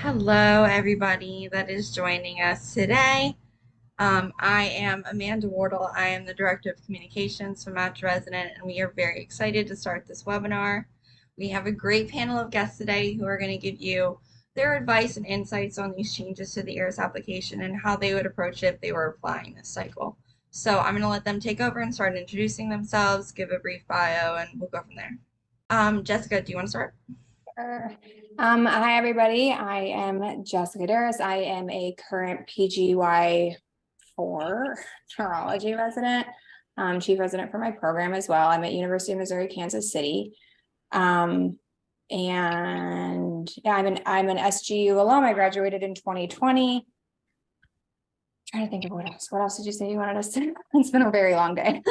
Hello, everybody that is joining us today. I am Amanda Wardle. I am the Director of Communications for Match Resident, and we are very excited to start this webinar. We have a great panel of guests today who are going to give you their advice and insights on these changes to the ERAS application and how they would approach it if they were applying this cycle. So I'm going to let them take over and start introducing themselves, give a brief bio, and we'll go from there. Jessica, do you want to start? Sure. Hi, everybody. I am Jessica Darusz. I am a current PGY4 neurology resident, chief resident for my program as well. I'm at University of Missouri, Kansas City. And yeah, I'm an SGU alum. I graduated in 2020. Trying to think of what else. What else did you say you wanted us to? It's been a very long day.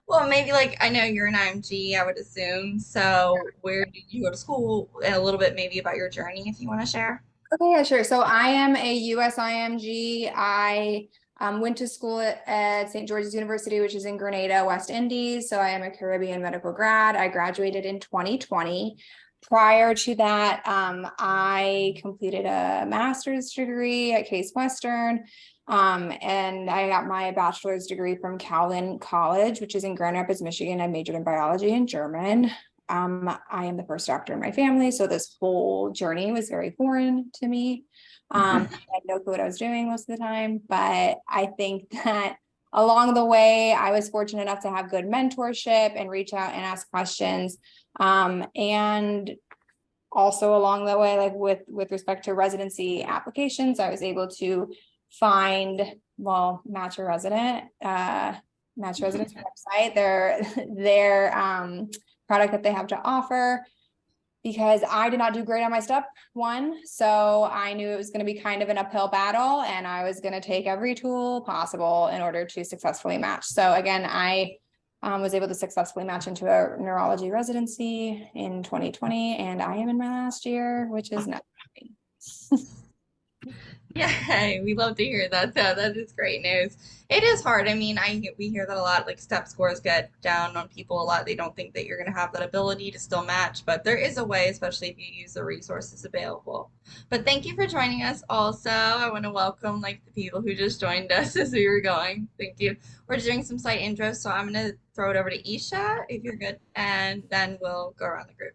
Well, maybe like I know you're an IMG, I would assume. So where did you go to school? And a little bit maybe about your journey if you want to share. Okay, yeah, sure. So I am a US IMG. I went to school at St. George's University, which is in Grenada, West Indies. So I am a Caribbean medical grad. I graduated in 2020. Prior to that, I completed a master's degree at Case Western. And I got my bachelor's degree from Calvin College, which is in Grand Rapids, Michigan. I majored in biology and German. I am the first doctor in my family, so this whole journey was very foreign to me. I had no clue what I was doing most of the time, but I think that along the way, I was fortunate enough to have good mentorship and reach out and ask questions. And also along the way, like with respect to residency applications, I was able to find, well, Match a Resident, Match Resident's website, their product that they have to offer, because I did not do great on my step one. So I knew it was going to be kind of an uphill battle, and I was going to take every tool possible in order to successfully match. So again, I was able to successfully match into a neurology residency in 2020, and I am in my last year, which is not happy. Yeah, we love to hear that. So that is great news. It is hard. I mean, we hear that a lot. Like step scores get down on people a lot. They don't think that you're going to have that ability to still match, but there is a way, especially if you use the resources available. But thank you for joining us. Also, I want to welcome like the people who just joined us as we were going. Thank you. We're doing some site intros, so I'm going to throw it over to Esha if you're good, and then we'll go around the group.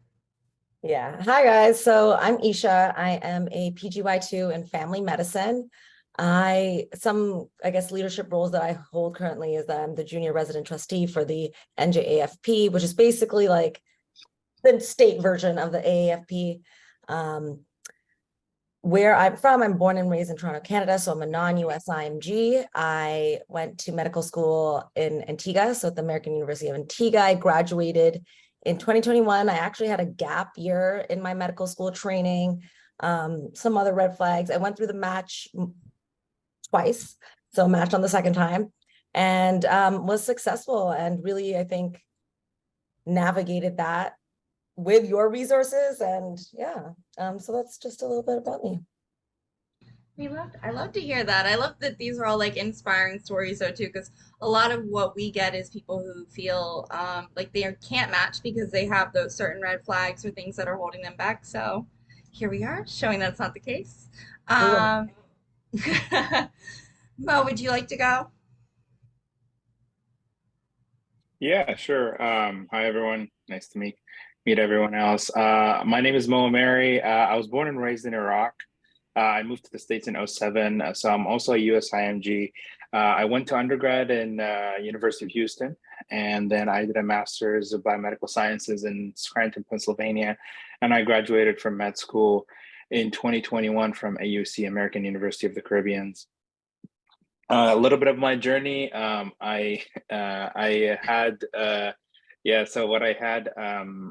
Yeah. Hi, guys. So I'm Esha. I am a PGY2 in family medicine. I guess, leadership roles that I hold currently is that I'm the junior resident trustee for the NJAFP, which is basically like the state version of the AAFP. Where I'm from, I'm born and raised in Toronto, Canada, so I'm a non-US IMG. I went to medical school in Antigua, so at the American University of Antigua. I graduated in 2021. I actually had a gap year in my medical school training, some other red flags. I went through the match twice, so matched on the second time, and was successful, and really, I think, navigated that with your resources. And yeah, so that's just a little bit about me. I love to hear that. I love that these are all like inspiring stories though too, because a lot of what we get is people who feel like they can't match because they have those certain red flags or things that are holding them back. So here we are showing that's not the case. Um, Mo, would you like to go? Yeah, sure. Hi, everyone. Nice to meet everyone else. My name is Moe Ameri. I was born and raised in Iraq. I moved to the States in '07, so I'm also a US IMG. I went to undergrad in University of Houston, and then I did a master's of biomedical sciences in Scranton, Pennsylvania, and I graduated from med school in 2021 from AUC, American University of the Caribbean. A little bit of my journey. I had so what I had,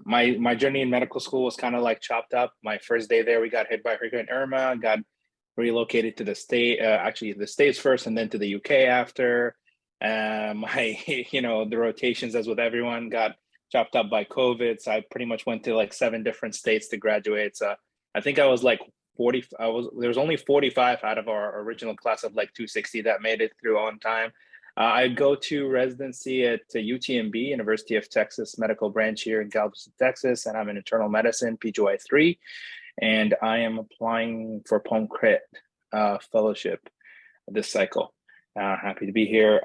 my journey in medical school was kind of like chopped up. My first day there, we got hit by Hurricane Irma, got relocated to the actually the States first, and then to the UK after. My the rotations, as with everyone, got chopped up by COVID, so I pretty much went to like 7 different states to graduate. So I think I was like 40. There was only 45 out of our original class of like 260 that made it through on time. I go to residency at UTMB, University of Texas Medical Branch here in Galveston, Texas, and I'm in internal medicine, PGY3. and I am applying for Palm Crit fellowship this cycle. Happy to be here.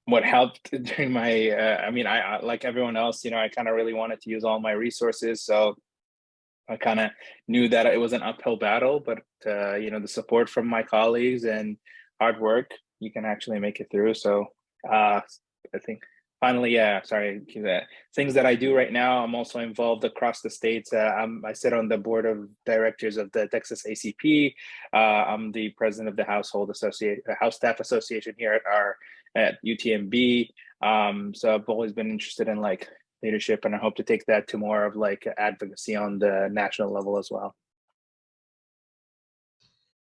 What helped during my, I like everyone else, I kind of really wanted to use all my resources. So I kind of knew that it was an uphill battle, but the support from my colleagues and hard work, you can actually make it through. So I think finally, yeah, sorry, things that I do right now, I'm also involved across the states. I sit on the board of directors of the Texas ACP. I'm the president of the House Staff Association here at UTMB. So I've always been interested in like leadership, and I hope to take that to more of like advocacy on the national level as well.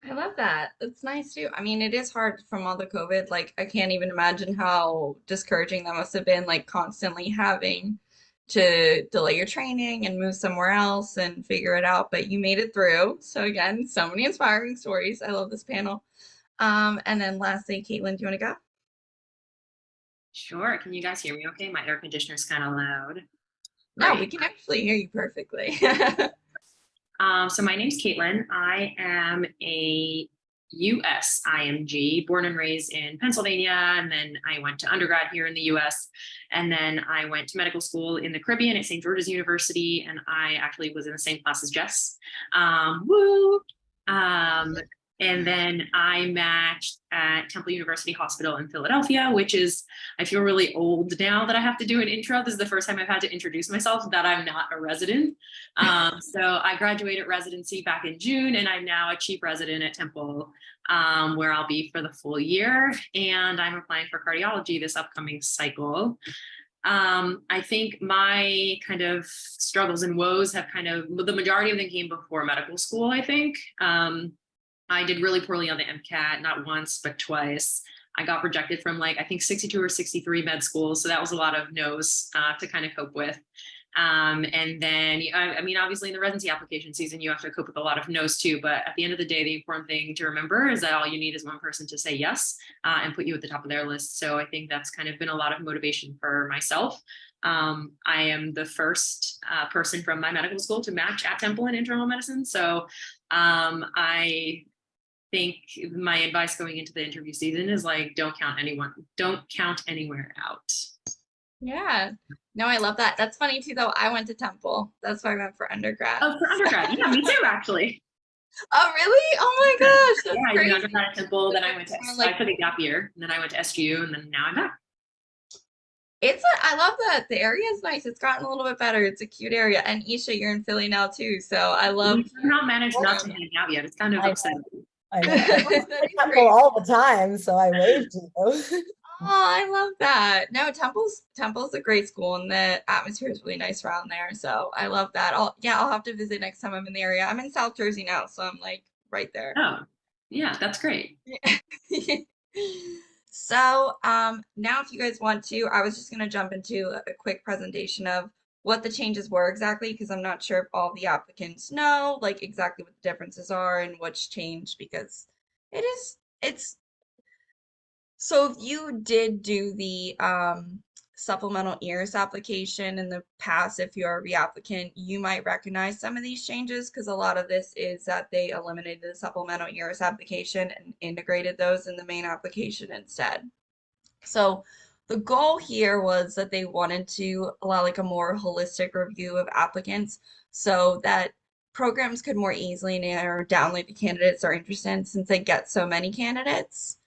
I love that. It's nice too. I mean, it is hard from all the COVID. Like, I can't even imagine how discouraging that must have been, like constantly having to delay your training and move somewhere else and figure it out. But you made it through. So again, so many inspiring stories. I love this panel. And then lastly, Kaitlyn, do you want to go? Sure. Can you guys hear me okay? My air conditioner's kind of loud. No, we can actually hear you perfectly. So my name's Kaitlyn. I am a US IMG, born and raised in Pennsylvania, and then I went to undergrad here in the US, and then I went to medical school in the Caribbean at St. George's University, and I actually was in the same class as Jess. Woo! And then I matched at Temple University Hospital in Philadelphia, which is, I feel really old now that I have to do an intro. This is the first time I've had to introduce myself that I'm not a resident. So I graduated residency back in June, and I'm now a chief resident at Temple, where I'll be for the full year. And I'm applying for cardiology this upcoming cycle. I think my kind of struggles and woes have the majority of them came before medical school, I think. I did really poorly on the MCAT, not once, but twice. I got rejected from I think 62 or 63 med schools. So that was a lot of no's to kind of cope with. And then, obviously in the residency application season, you have to cope with a lot of no's too. But at the end of the day, the important thing to remember is that all you need is one person to say yes and put you at the top of their list. So I think that's kind of been a lot of motivation for myself. I am the first person from my medical school to match at Temple in internal medicine. So I think my advice going into the interview season is don't count anywhere out. Yeah. No, I love that. That's funny too, though. I went to Temple. That's why I went for undergrad. Oh, for undergrad. Yeah, me too, actually. Oh, really? Oh my gosh. That's yeah, crazy. I did undergrad at Temple, then I went to I took a gap year, and then I went to SGU, and then now I'm back. I love that. The area is nice. It's gotten a little bit better. It's a cute area. And Esha, you're in Philly now too. So I love. We somehow managed not to hang out yet. It's kind of upsetting. I know. I Temple all the time, so I waved you. Oh, I love that. No, Temple's a great school, and the atmosphere is really nice around there. So I love that. I'll have to visit next time I'm in the area. I'm in South Jersey now, so I'm right there. Oh, yeah, that's great. So now if you guys want to, I was just going to jump into a quick presentation of what the changes were exactly, because I'm not sure if all the applicants know exactly what the differences are and what's changed, because it's so if you did do the supplemental ERAS application in the past, if you're a reapplicant, you might recognize some of these changes, because a lot of this is that they eliminated the supplemental ERAS application and integrated those in the main application instead. So the goal here was that they wanted to allow a more holistic review of applicants so that programs could more easily narrow down the candidates are interested in, since they get so many candidates.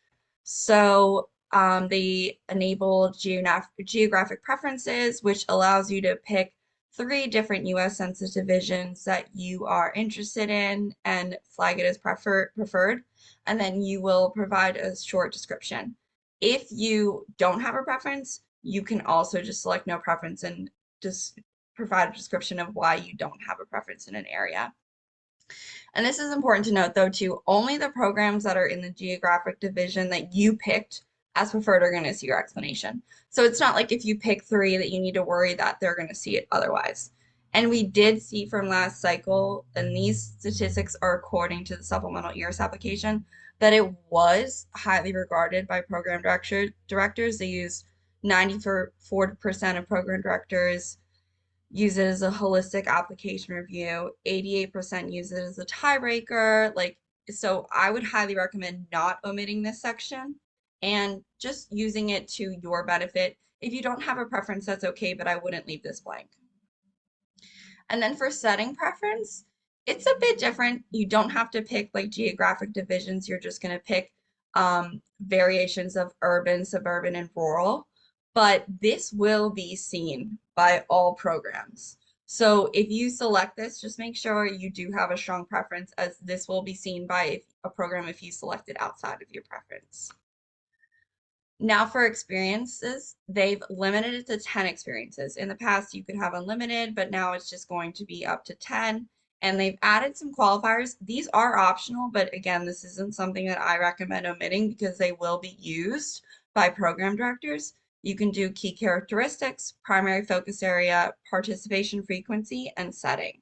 So they enable geographic preferences, which allows you to pick 3 different U.S. Census divisions that you are interested in and flag it as preferred, and then you will provide a short description. If you don't have a preference, you can also just select no preference and just provide a description of why you don't have a preference in an area. And this is important to note, though, too, only the programs that are in the geographic division that you picked as preferred are going to see your explanation. So it's not like if you pick 3 that you need to worry that they're going to see it otherwise. And we did see from last cycle, and these statistics are according to the supplemental ERAS application, that it was highly regarded by program directors. They use 94% of program directors use it as a holistic application review. 88% use it as a tiebreaker. Like, so I would highly recommend not omitting this section and just using it to your benefit. If you don't have a preference, that's okay, but I wouldn't leave this blank. And then for setting preference, it's a bit different. You don't have to pick like geographic divisions. You're just going to pick variations of urban, suburban, and rural. But this will be seen by all programs. So if you select this, just make sure you do have a strong preference, as this will be seen by a program if you select it outside of your preference. Now for experiences, they've limited it to 10 experiences. In the past, you could have unlimited, but now it's just going to be up to 10. And they've added some qualifiers. These are optional, but again, this isn't something that I recommend omitting because they will be used by program directors. You can do key characteristics, primary focus area, participation frequency, and setting.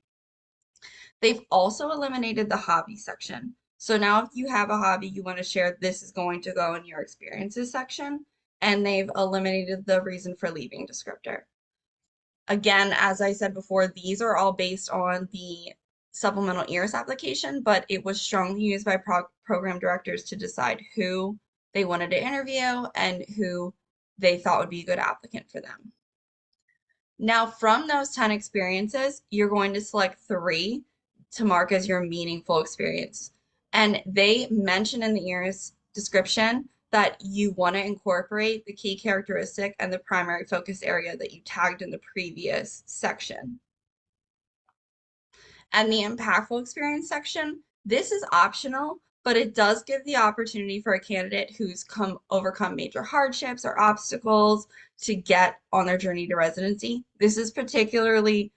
They've also eliminated the hobby section. So now if you have a hobby you want to share, this is going to go in your experiences section, and they've eliminated the reason for leaving descriptor. Again, as I said before, these are all based on the supplemental ERAS application, but it was strongly used by program directors to decide who they wanted to interview and who they thought would be a good applicant for them. Now, from those 10 experiences, you're going to select 3 to mark as your meaningful experience. And they mention in the ERAS description that you want to incorporate the key characteristic and the primary focus area that you tagged in the previous section. And the impactful experience section, this is optional, but it does give the opportunity for a candidate who's overcome major hardships or obstacles to get on their journey to residency. This is particularly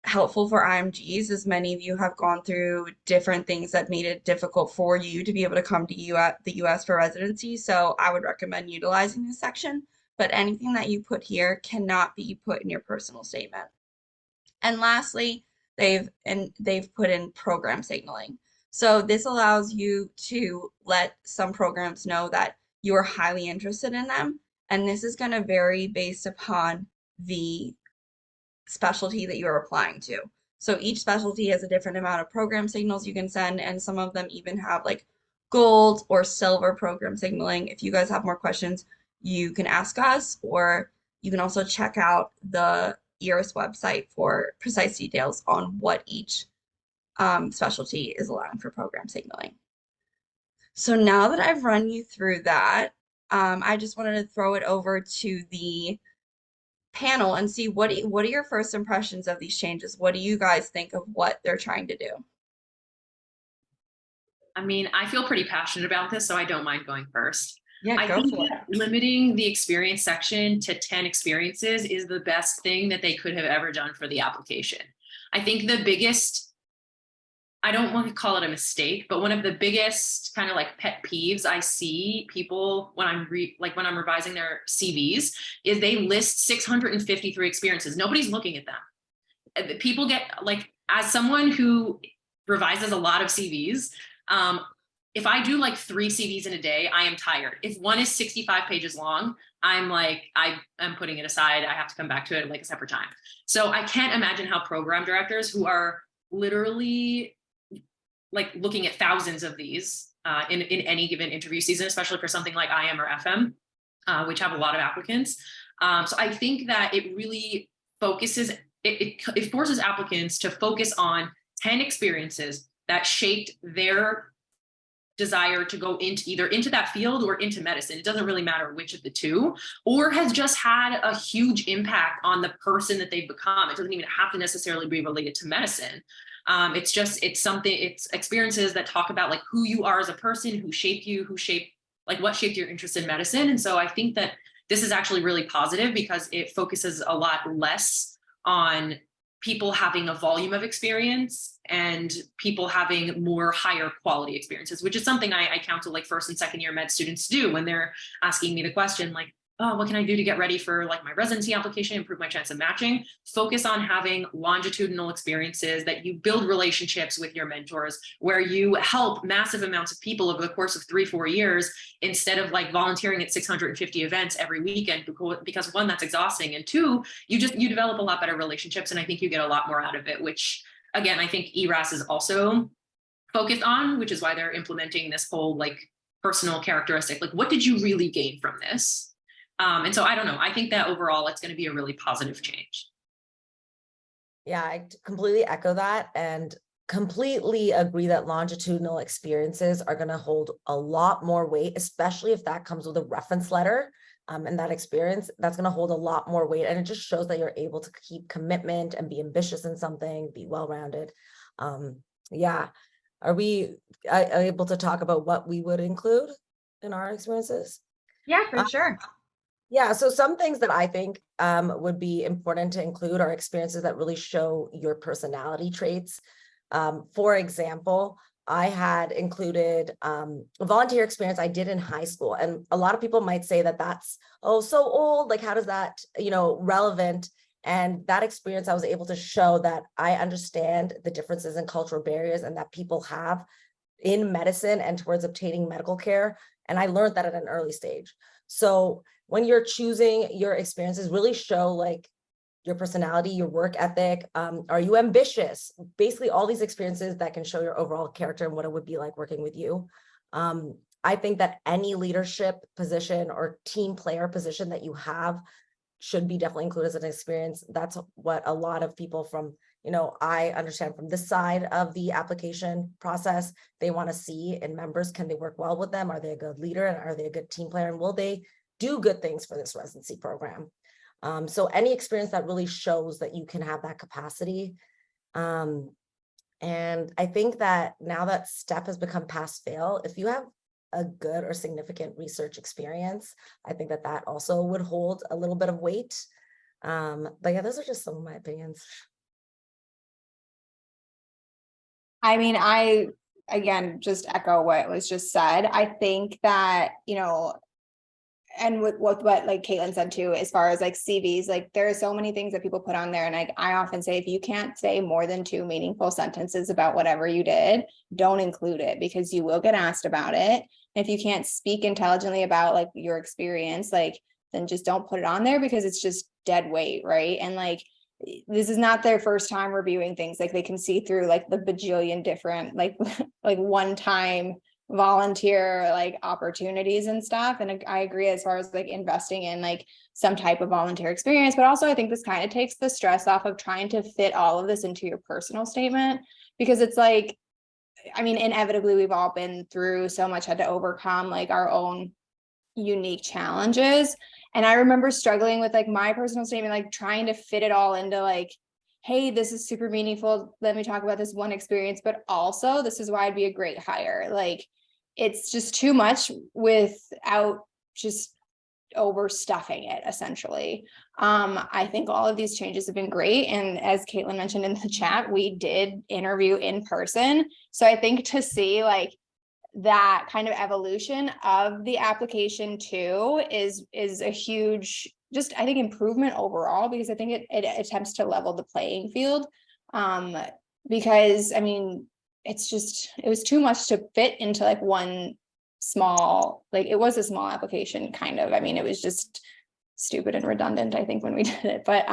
helpful for IMGs, as many of you have gone through different things that made it difficult for you to be able to come to the US for residency. So I would recommend utilizing this section, but anything that you put here cannot be put in your personal statement. And lastly, they've put in program signaling. So this allows you to let some programs know that you are highly interested in them. And this is going to vary based upon the specialty that you're applying to. So each specialty has a different amount of program signals you can send, and some of them even have like gold or silver program signaling. If you guys have more questions, you can ask us, or you can also check out the ERAS website for precise details on what each specialty is allowing for program signaling. So now that I've run you through that, I just wanted to throw it over to the panel and see what are your first impressions of these changes? What do you guys think of what they're trying to do? I mean, I feel pretty passionate about this, so I don't mind going first. Yeah, I go think for it. that limiting the experience section to 10 experiences is the best thing that they could have ever done for the application. I think the biggest, I don't want to call it a mistake, but one of the biggest kind of like pet peeves I see people when I'm when I'm revising their CVs is they list 653 experiences. Nobody's looking at them. People get like, as someone who revises a lot of CVs, if I do like 3 CVs in a day, I am tired. If one is 65 pages long, I'm like, I'm putting it aside. I have to come back to it like a separate time. So I can't imagine how program directors who are literally like looking at thousands of these in any given interview season, especially for something like IM or FM, which have a lot of applicants. So I think that it really focuses, it forces applicants to focus on 10 experiences that shaped their desire to go into that field or into medicine. It doesn't really matter which of the two, or has just had a huge impact on the person that they've become. It doesn't even have to necessarily be related to medicine. It's experiences that talk about like who you are as a person, who shaped you, what shaped your interest in medicine. And so I think that this is actually really positive because it focuses a lot less on people having a volume of experience and people having more higher quality experiences, which is something I counsel like first and second year med students to do when they're asking me the question, like, oh, what can I do to get ready for like my residency application, improve my chance of matching? Focus on having longitudinal experiences, that you build relationships with your mentors, where you help massive amounts of people over the course of 3-4 years, instead of like volunteering at 650 events every weekend, because one, that's exhausting. And two, you develop a lot better relationships. And I think you get a lot more out of it, which again, I think ERAS is also focused on, which is why they're implementing this whole like personal characteristic. Like, what did you really gain from this? And so I don't know. I think that overall it's going to be a really positive change. Yeah, I completely echo that and completely agree that longitudinal experiences are going to hold a lot more weight, especially if that comes with a reference letter. And that experience, that's going to hold a lot more weight. And it just shows that you're able to keep commitment and be ambitious in something, be well-rounded. Yeah. Are we able to talk about what we would include in our experiences? Yeah, for sure. Yeah, so some things that I think would be important to include are experiences that really show your personality traits. For example, I had included a volunteer experience I did in high school. And a lot of people might say that that's, oh, so old, like how does that, relevant? And that experience, I was able to show that I understand the differences in cultural barriers and that people have in medicine and towards obtaining medical care. And I learned that at an early stage. So when you're choosing your experiences, really show like your personality, your work ethic. Are you ambitious? Basically, all these experiences that can show your overall character and what it would be like working with you. I think that any leadership position or team player position that you have should be definitely included as an experience. That's what a lot of people from, I understand from this side of the application process, they want to see in members. Can they work well with them? Are they a good leader? And are they a good team player? And will they do good things for this residency program? So any experience that really shows that you can have that capacity. And I think that now that STEP has become pass fail, if you have a good or significant research experience, I think that that also would hold a little bit of weight. But yeah, those are just some of my opinions. I mean, I, again, just echo what was just said. I think that, and with what like Kaitlyn said too, as far as like CVs, like there are so many things that people put on there. And I often say, if you can't say more than 2 meaningful sentences about whatever you did, don't include it, because you will get asked about it. And if you can't speak intelligently about like your experience, like, then just don't put it on there, because it's just dead weight, right? And like, this is not their first time reviewing things. Like they can see through like the bajillion different like one-time volunteer like opportunities and stuff. And I agree as far as like investing in like some type of volunteer experience, but also I think this kind of takes the stress off of trying to fit all of this into your personal statement, because it's like, I mean, inevitably we've all been through so much, had to overcome like our own unique challenges. And I remember struggling with like my personal statement, like trying to fit it all into like, hey, this is super meaningful, let me talk about this one experience, but also this is why I'd be a great hire. Like it's just too much without just overstuffing it, essentially. I think all of these changes have been great. And as Kaitlyn mentioned in the chat, we did interview in person. So I think to see like that kind of evolution of the application too is a huge, just I think improvement overall, because I think it attempts to level the playing field. Because I mean, it was too much to fit into like one small, like it was a small application kind of. I mean, it was just stupid and redundant, I think, when we did it. But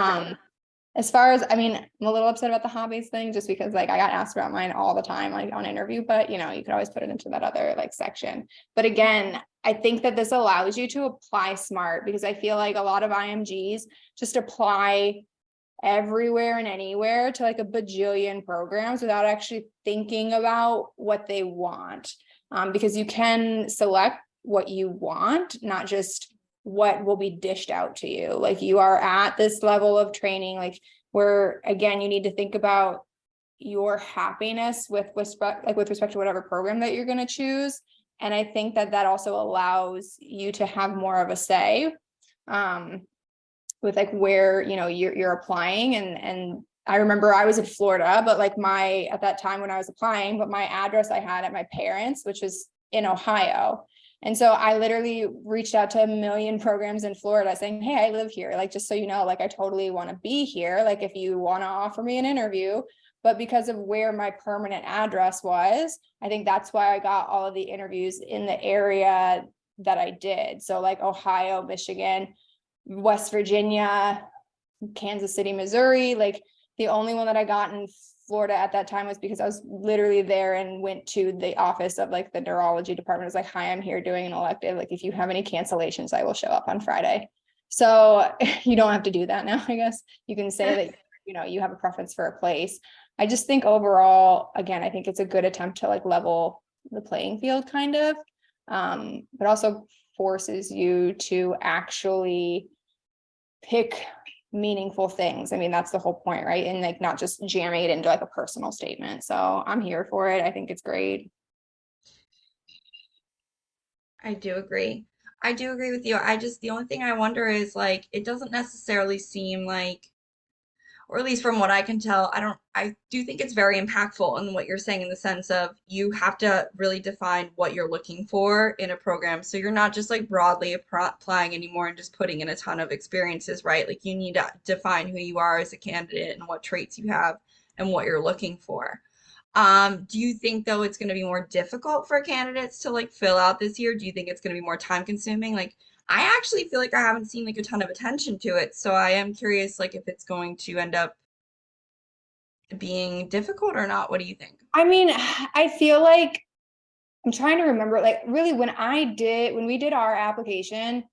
as far as, I mean, I'm a little upset about the hobbies thing, just because like I got asked about mine all the time, like on interview, but you could always put it into that other like section. But again, I think that this allows you to apply smart, because I feel like a lot of IMGs just apply everywhere and anywhere to like a bajillion programs without actually thinking about what they want. Because you can select what you want, not just what will be dished out to you. Like you are at this level of training, like where again, you need to think about your happiness with respect to whatever program that you're going to choose. And I think that also allows you to have more of a say with like where, you're applying. And I remember I was in Florida, but like at that time when I was applying, but my address I had at my parents', which was in Ohio. And so I literally reached out to a million programs in Florida saying, hey, I live here. Like, just so you know, like, I totally want to be here. Like, if you want to offer me an interview, but because of where my permanent address was, I think that's why I got all of the interviews in the area that I did. So like Ohio, Michigan, West Virginia, Kansas City, Missouri. Like, the only one that I got in Florida at that time was because I was literally there and went to the office of like the neurology department. It was like, hi, I'm here doing an elective. Like, if you have any cancellations, I will show up on Friday. So you don't have to do that now, I guess. You can say that, you know, you have a preference for a place. I just think overall, again, I think it's a good attempt to like level the playing field kind of, but also forces you to actually pick meaningful things. I mean, that's the whole point, right? And like, not just jamming it into like a personal statement. So I'm here for it. I think it's great. I do agree. I do agree with you. The only thing I wonder is like, it doesn't necessarily seem like, or at least from what I can tell, I do think it's very impactful in what you're saying in the sense of you have to really define what you're looking for in a program. So you're not just like broadly applying anymore and just putting in a ton of experiences, right? Like, you need to define who you are as a candidate and what traits you have and what you're looking for. Do you think though it's going to be more difficult for candidates to like fill out this year? Do you think it's going to be more time consuming? Like, I actually feel like I haven't seen like a ton of attention to it, so I am curious like if it's going to end up being difficult or not. What do you think? I mean, I feel like I'm trying to remember, like, really when we did our application,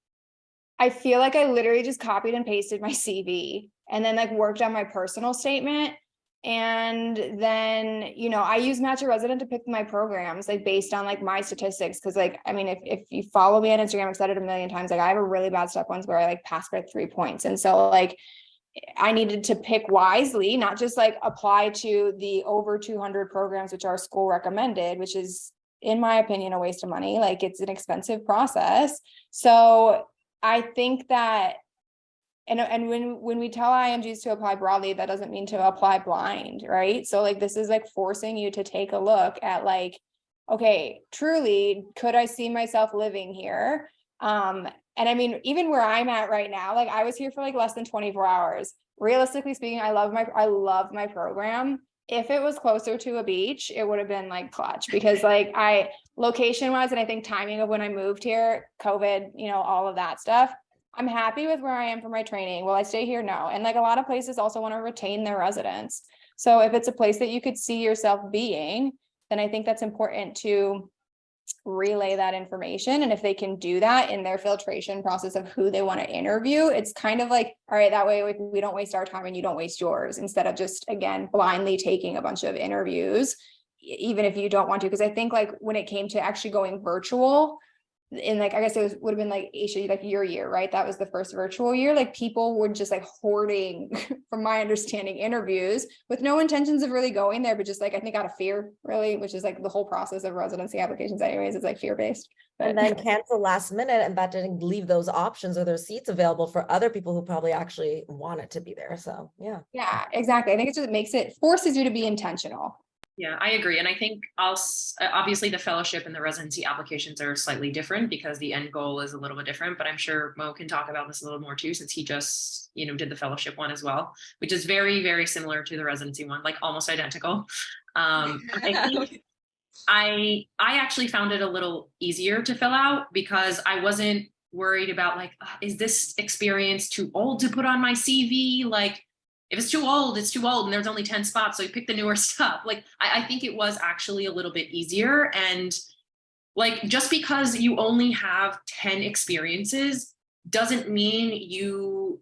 I feel like I literally just copied and pasted my CV and then like worked on my personal statement. And then, you know, I use Match a Resident to pick my programs, like based on like my statistics. Cause like, I mean, if you follow me on Instagram, I've said it a million times, like I have a really bad step ones where I like pass by 3 points. And so like, I needed to pick wisely, not just like apply to the over 200 programs, which are school recommended, which is, in my opinion, a waste of money. Like, it's an expensive process. So I think that, and when we tell IMGs to apply broadly, that doesn't mean to apply blind, right? So like, this is like forcing you to take a look at like, okay, truly, could I see myself living here? And I mean, even where I'm at right now, like I was here for like less than 24 hours. Realistically speaking, I love my program. If it was closer to a beach, it would have been like clutch, because like location wise, and I think timing of when I moved here, COVID, you know, all of that stuff. I'm happy with where I am for my training. Will I stay here? No. And like a lot of places also want to retain their residents. So if it's a place that you could see yourself being, then I think that's important to relay that information. And if they can do that in their filtration process of who they want to interview, it's kind of like, all right, that way we don't waste our time and you don't waste yours, instead of just, again, blindly taking a bunch of interviews, even if you don't want to. Because I think like when it came to actually going virtual, and like, I guess would have been like, Esha, like your year, right? That was the first virtual year. Like, people were just like hoarding, from my understanding, interviews with no intentions of really going there, but just like, I think out of fear, really, which is like the whole process of residency applications anyways, is like fear-based. And then cancel last minute, and that didn't leave those options or those seats available for other people who probably actually wanted to be there. So yeah, exactly. I think it forces you to be intentional. Yeah, I agree. And I think obviously the fellowship and the residency applications are slightly different because the end goal is a little bit different, but I'm sure Moe can talk about this a little more too, since he just, you know, did the fellowship one as well, which is very, very similar to the residency one, like almost identical. I think I actually found it a little easier to fill out because I wasn't worried about like, is this experience too old to put on my CV? Like, if it's too old, it's too old, and there's only 10 spots, so you pick the newer stuff. Like, I think it was actually a little bit easier. And like, just because you only have 10 experiences doesn't mean you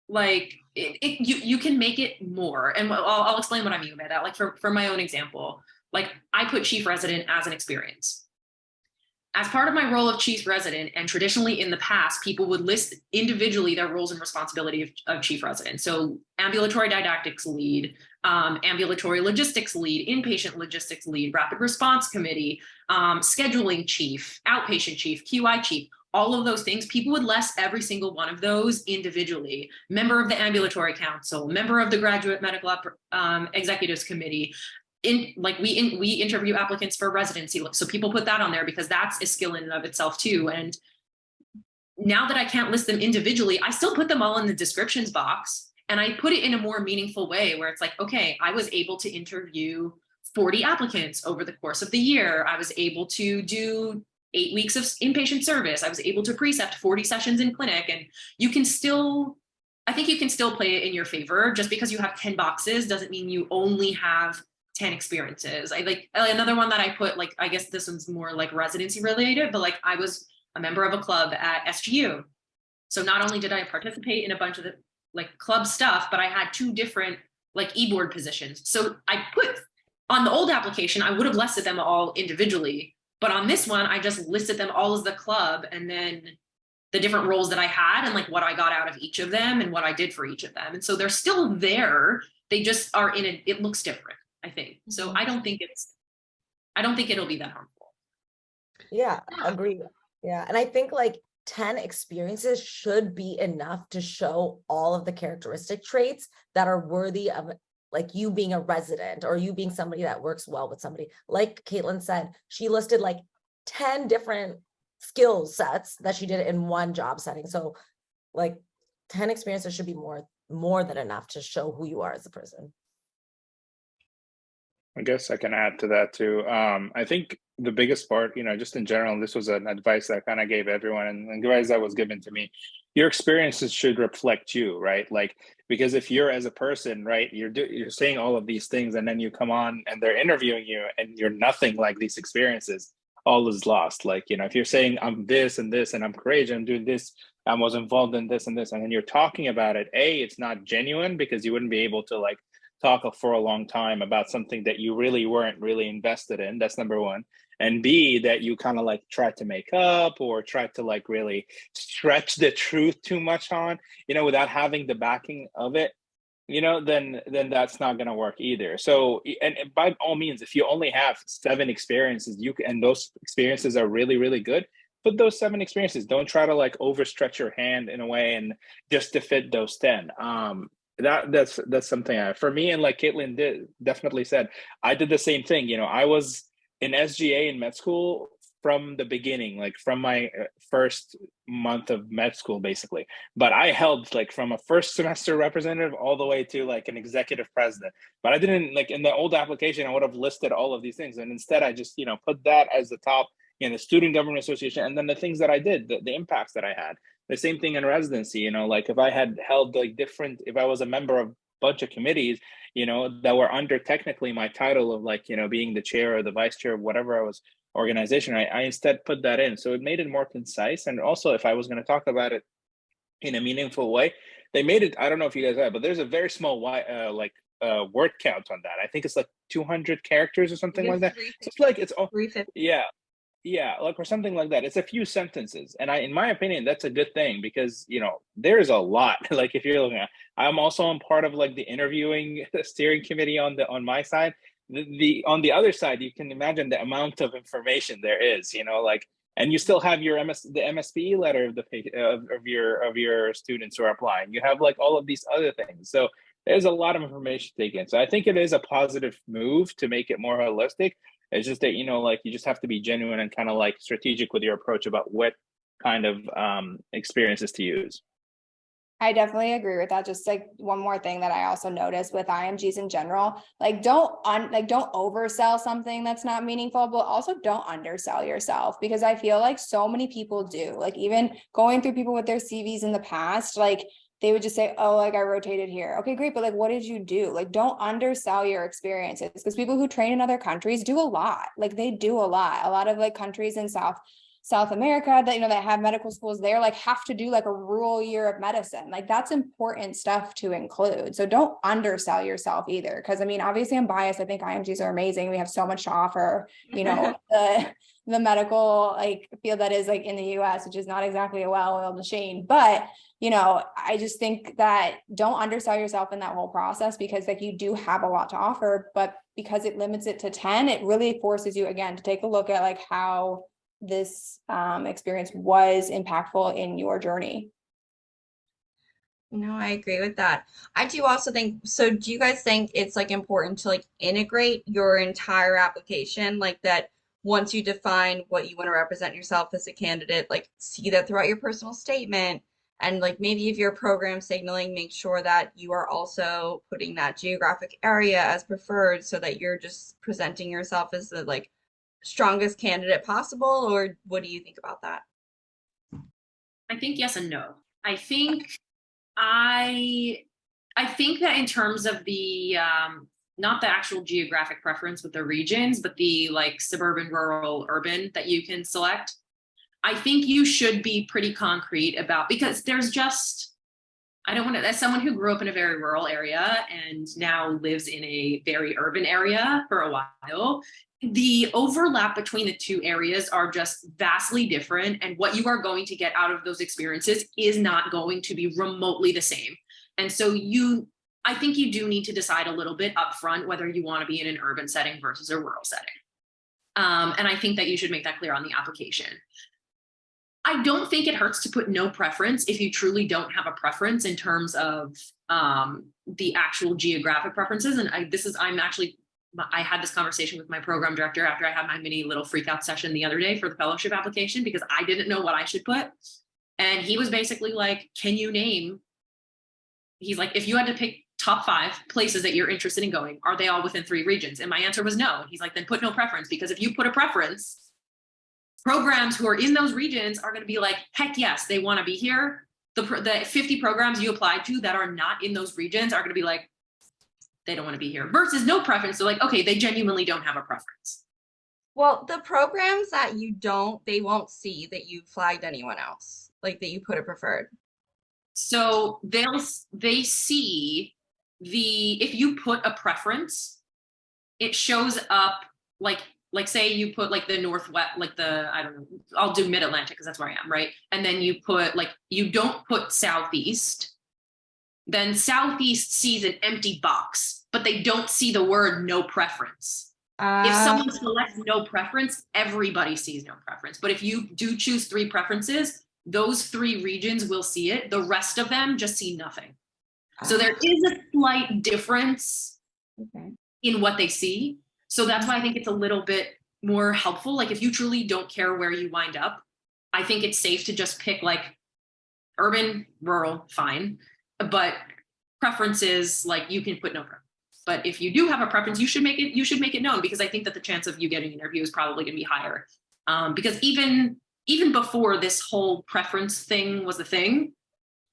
like you can make it more. And I'll explain what I mean by that. Like, for my own example, like I put chief resident as an experience. As part of my role of chief resident, and traditionally in the past, people would list individually their roles and responsibility of chief resident. So ambulatory didactics lead, ambulatory logistics lead, inpatient logistics lead, rapid response committee, scheduling chief, outpatient chief, QI chief, all of those things. People would list every single one of those individually. Member of the ambulatory council, member of the graduate medical executives committee. we interview applicants for residency. So people put that on there because that's a skill in and of itself too. And now that I can't list them individually, I still put them all in the descriptions box, and I put it in a more meaningful way where it's like, okay, I was able to interview 40 applicants over the course of the year. I was able to do 8 weeks of inpatient service. I was able to precept 40 sessions in clinic. And you can still, I think you can still play it in your favor. Just because you have 10 boxes doesn't mean you only have 10 experiences. I like another one that I put, like, I guess this one's more like residency related, but like I was a member of a club at SGU. So not only did I participate in a bunch of the like club stuff, but I had 2 different like e-board positions. So I put on the old application, I would have listed them all individually, but on this one, I just listed them all as the club and then the different roles that I had and like what I got out of each of them and what I did for each of them. And so they're still there. They just are in it. It looks different, I think. So I don't think it'll be that harmful. Yeah, agree. Yeah. And I think like 10 experiences should be enough to show all of the characteristic traits that are worthy of like you being a resident or you being somebody that works well with somebody. Like Kaitlyn said, she listed like 10 different skill sets that she did in one job setting. So like 10 experiences should be more than enough to show who you are as a person. I guess I can add to that too. I think the biggest part, just in general, and this was an advice that I kind of gave everyone and advice that was given to me, your experiences should reflect you, right? Like, because if you're as a person, right, you're saying all of these things and then you come on and they're interviewing you and you're nothing like these experiences, all is lost. Like, if you're saying I'm this and this and I'm courageous, I'm doing this, I was involved in this and this, and then you're talking about it, it's not genuine because you wouldn't be able to like talk for a long time about something that you really weren't really invested in. That's number one. And B, that you kind of like try to make up or try to like really stretch the truth too much on, without having the backing of it, then that's not going to work either. So, and by all means, if you only have 7 experiences, and those experiences are really, really good, put those 7 experiences. Don't try to like overstretch your hand in a way and just to fit those 10. That's something for me, and like Kaitlyn definitely said, I did the same thing. I was in SGA in med school from the beginning, like from my first month of med school, basically. But I held like from a first semester representative all the way to like an executive president. But I didn't like in the old application, I would have listed all of these things. And instead I just, put that as the top in the Student Government Association. And then the things that I did, the impacts that I had. The same thing in residency, like if I had held like if I was a member of a bunch of committees, that were under technically my title of like, being the chair or the vice chair of whatever I was organization, I instead put that in. So it made it more concise. And also if I was going to talk about it in a meaningful way, they made it, I don't know if you guys have, but there's a very small word count on that. I think it's like 200 characters or something like that. So it's like, it's all, yeah, like or something like that. It's a few sentences, and in my opinion, that's a good thing because there's a lot. Like if you're looking at, I'm also on part of like the interviewing steering committee on my side. The on the other side, you can imagine the amount of information there is. And you still have your the MSPE letter of your students who are applying. You have like all of these other things. So there's a lot of information taken. So I think it is a positive move to make it more holistic. It's just that, like you just have to be genuine and kind of like strategic with your approach about what kind of experiences to use. I definitely agree with that. Just like one more thing that I also noticed with IMGs in general, like don't oversell something that's not meaningful, but also don't undersell yourself, because I feel like so many people do, like even going through people with their CVs in the past, like they would just say, oh, like I rotated here. Okay, great. But like, what did you do? Like, don't undersell your experiences, because people who train in other countries do a lot. Like they do a lot. A lot of like countries in South America that, that have medical schools there, like have to do like a rural year of medicine. Like that's important stuff to include. So don't undersell yourself either. Cause I mean, obviously I'm biased. I think IMGs are amazing. We have so much to offer, the medical like field that is like in the US, which is not exactly a well-oiled machine, but I just think that don't undersell yourself in that whole process, because like you do have a lot to offer, but because it limits it to 10, it really forces you again to take a look at like how this experience was impactful in your journey. No, I agree with that. I do also think, so do you guys think it's like important to like integrate your entire application like that once you define what you want to represent yourself as a candidate, like see that throughout your personal statement and like maybe if you're program signaling, make sure that you are also putting that geographic area as preferred so that you're just presenting yourself as the like strongest candidate possible, or what do you think about that? I think yes and no. I think I I think that in terms of the not the actual geographic preference with the regions, but the like suburban, rural, urban that you can select, I think you should be pretty concrete about, because there's just, I don't want to, as someone who grew up in a very rural area and now lives in a very urban area for a while, the overlap between the two areas are just vastly different. And what you are going to get out of those experiences is not going to be remotely the same. And so I think you do need to decide a little bit upfront whether you want to be in an urban setting versus a rural setting. And I think that you should make that clear on the application. I don't think it hurts to put no preference if you truly don't have a preference in terms of the actual geographic preferences. And I had this conversation with my program director after I had my mini little freak out session the other day for the fellowship application, because I didn't know what I should put. And he was basically like, can you name, he's like, if you had to pick top 5 places that you're interested in going, are they all within 3 regions? And my answer was no. And he's like, then put no preference, because if you put a preference, programs who are in those regions are going to be like, heck yes, they want to be here. The 50 programs you applied to that are not in those regions are going to be like, they don't want to be here. Versus no preference. They're like, okay, they genuinely don't have a preference. Well, the programs that you don't, they won't see that you flagged anyone else, like that you put a preferred. So they see if you put a preference, it shows up like say you put like the Northwest, like I don't know, I'll do Mid-Atlantic because that's where I am, right? And then you put like, you don't put Southeast, then Southeast sees an empty box, but they don't see the word no preference. If someone selects no preference, everybody sees no preference. But if you do choose 3 preferences, those 3 regions will see it. The rest of them just see nothing. So there is a slight difference in what they see. So that's why I think it's a little bit more helpful. Like if you truly don't care where you wind up, I think it's safe to just pick like urban, rural, fine. But preferences, like you can put no preference. But if you do have a preference, you should make it known, because I think that the chance of you getting an interview is probably going to be higher. Because even before this whole preference thing was a thing,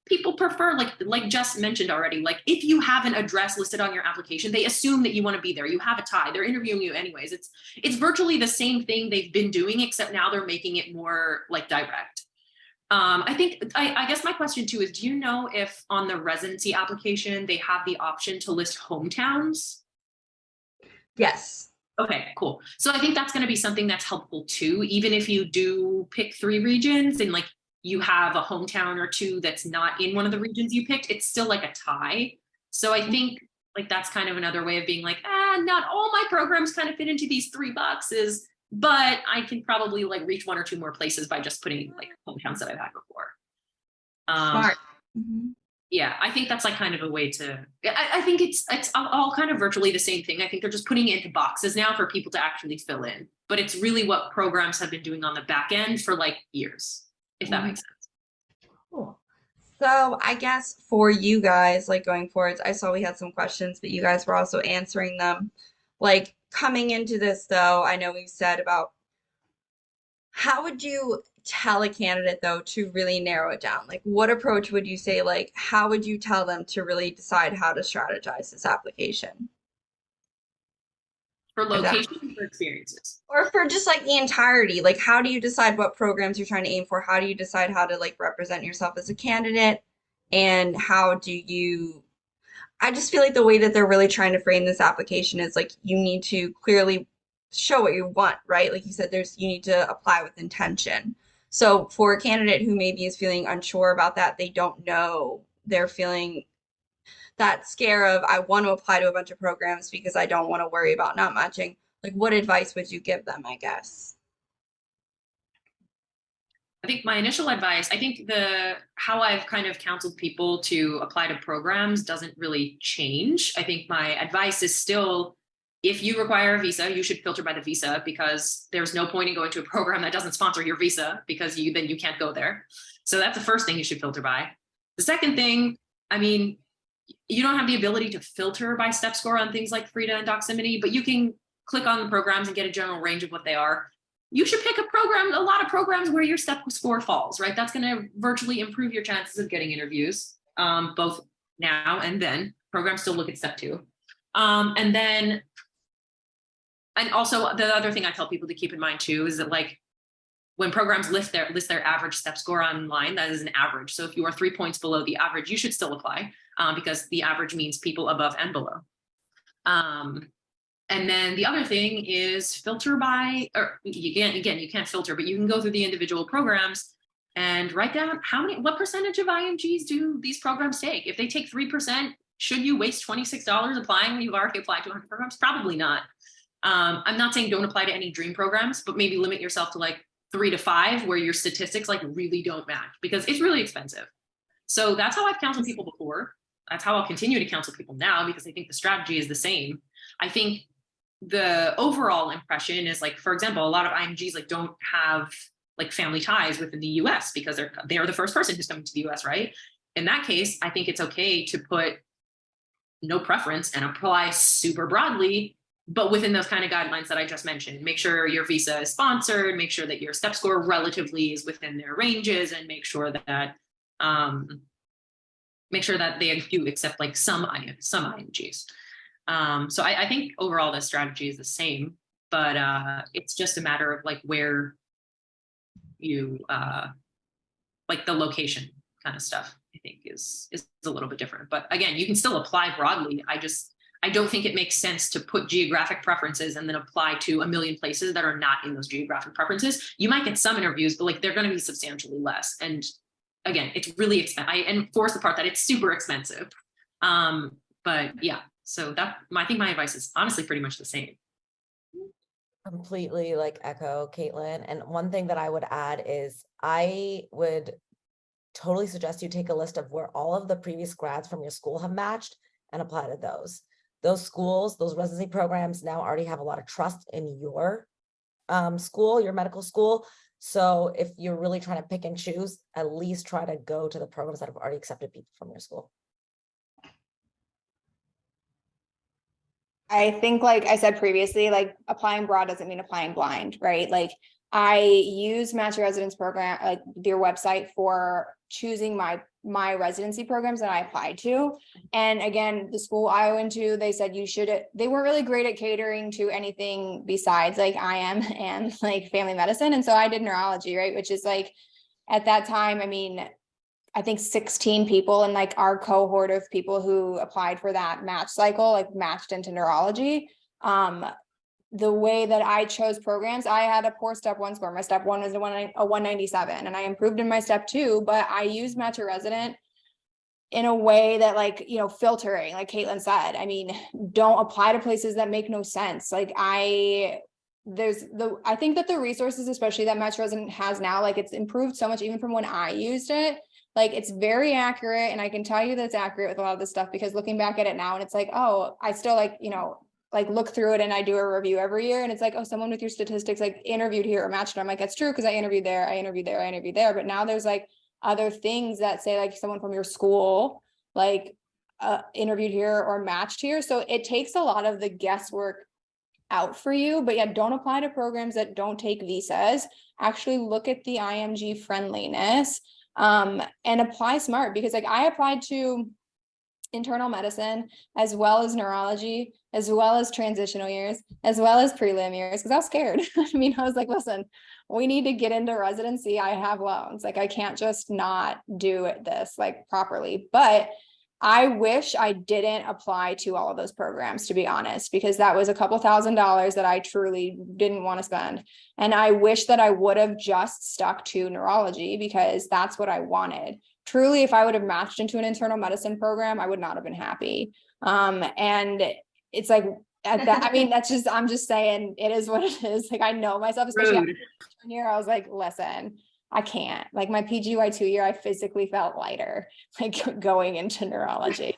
people prefer, like Jess mentioned already, like if you have an address listed on your application, they assume that you want to be there. You have a tie. They're interviewing you anyways. It's virtually the same thing they've been doing, except now they're making it more like direct. I guess my question too is, do you know if on the residency application they have the option to list hometowns? Yes. Okay, cool. So I think that's going to be something that's helpful too, even if you do pick 3 regions and like you have a hometown or 2 that's not in one of the regions you picked, it's still like a tie. So I think like that's kind of another way of being like, not all my programs kind of fit into these 3 boxes, but I can probably like reach 1 or 2 more places by just putting like hometowns that I've had before. Smart. Yeah, I think that's like kind of a way to, I think it's all kind of virtually the same thing. I think they're just putting it into boxes now for people to actually fill in, but it's really what programs have been doing on the back end for like years, if that makes sense. Cool. So I guess for you guys, like going forwards, I saw we had some questions, but you guys were also answering them. Like coming into this though, I know we've said about how would you tell a candidate though to really narrow it down? Like what approach would you say, like how would you tell them to really decide how to strategize this application? For If that, location or experiences? or for just like the entirety, like how do you decide what programs you're trying to aim for? How do you decide how to like represent yourself as a candidate? And how do you, I just feel like the way that they're really trying to frame this application is like you need to clearly show what you want, right? Like you said, you need to apply with intention. So for a candidate who maybe is feeling unsure about that, they don't know, they're feeling that scare of I want to apply to a bunch of programs because I don't want to worry about not matching. Like what advice would you give them, I guess? I think my initial advice, I think how I've kind of counseled people to apply to programs doesn't really change. I think my advice is still, if you require a visa, you should filter by the visa, because there's no point in going to a program that doesn't sponsor your visa, because then you can't go there. So that's the first thing you should filter by. The second thing, I mean, you don't have the ability to filter by step score on things like Frida and Doximity, but you can click on the programs and get a general range of what they are. You should pick a lot of programs where your step score falls, right? That's going to virtually improve your chances of getting interviews, both now and then. Programs still look at step 2. And also the other thing I tell people to keep in mind too, is that like when programs list their average step score online, that is an average. So if you are 3 points below the average, you should still apply, because the average means people above and below. And then the other thing is filter by, or you can't filter, but you can go through the individual programs and write down what percentage of IMGs do these programs take? If they take 3%, should you waste $26 applying when you've already applied to 100 programs? Probably not. I'm not saying don't apply to any dream programs, but maybe limit yourself to like 3 to 5 where your statistics like really don't match, because it's really expensive. So that's how I've counseled people before. That's how I'll continue to counsel people now, because I think the strategy is the same. I think the overall impression is like, for example, a lot of IMGs like don't have like family ties within the US because they're the first person who's coming to the US, right? In that case, I think it's okay to put no preference and apply super broadly, but within those kind of guidelines that I just mentioned. Make sure your visa is sponsored, make sure that your step score relatively is within their ranges, and make sure that they do accept like some IMGs. So I think overall the strategy is the same, but it's just a matter of like where you like the location kind of stuff, I think is a little bit different. But again, you can still apply broadly. I don't think it makes sense to put geographic preferences and then apply to a million places that are not in those geographic preferences. You might get some interviews, but like they're going to be substantially less. And again, it's really expensive. I enforce the part that it's super expensive. But yeah. So I think my advice is honestly pretty much the same. Completely like echo Kaitlyn. And one thing that I would add is I would totally suggest you take a list of where all of the previous grads from your school have matched and apply to those. Those schools, those residency programs now already have a lot of trust in your school, your medical school. So if you're really trying to pick and choose, at least try to go to the programs that have already accepted people from your school. I think, like I said previously, like applying broad doesn't mean applying blind, right? Like I use Match Your Residence program, like their website, for choosing my residency programs that I applied to. And again, the school I went to, they said they weren't really great at catering to anything besides like IM and like family medicine. And so I did neurology, right? Which is like, at that time, I mean, I think 16 people in like our cohort of people who applied for that match cycle, like matched into neurology. The way that I chose programs, I had a poor step 1 score. My step 1 was a 197, and I improved in my step 2, but I used Match Your Resident in a way that, like, you know, filtering, like Kaitlyn said, I mean, don't apply to places that make no sense. Like I think that the resources, especially that Match Your Resident has now, like it's improved so much even from when I used it. Like it's very accurate, and I can tell you that it's accurate with a lot of this stuff, because looking back at it now, and it's like, oh, I still like, you know, like look through it, and I do a review every year, and it's like, oh, someone with your statistics like interviewed here or matched. And I'm like, that's true, because I interviewed there. But now there's like other things that say like someone from your school like interviewed here or matched here. So it takes a lot of the guesswork out for you. But yeah, don't apply to programs that don't take visas. Actually look at the IMG friendliness. And apply smart, because like I applied to internal medicine as well as neurology, as well as transitional years, as well as prelim years, because I was scared. I mean, I was like, listen, we need to get into residency. I have loans. Like I can't just not do this like properly. But I wish I didn't apply to all of those programs, to be honest, because that was a couple $1,000s that I truly didn't want to spend. And I wish that I would have just stuck to neurology, because that's what I wanted. Truly, if I would have matched into an internal medicine program, I would not have been happy. And it's like, at that, I mean, I'm just saying, it is what it is. Like, I know myself, especially here, I was like, listen, I can't. Like my PGY 2 year, I physically felt lighter, like going into neurology.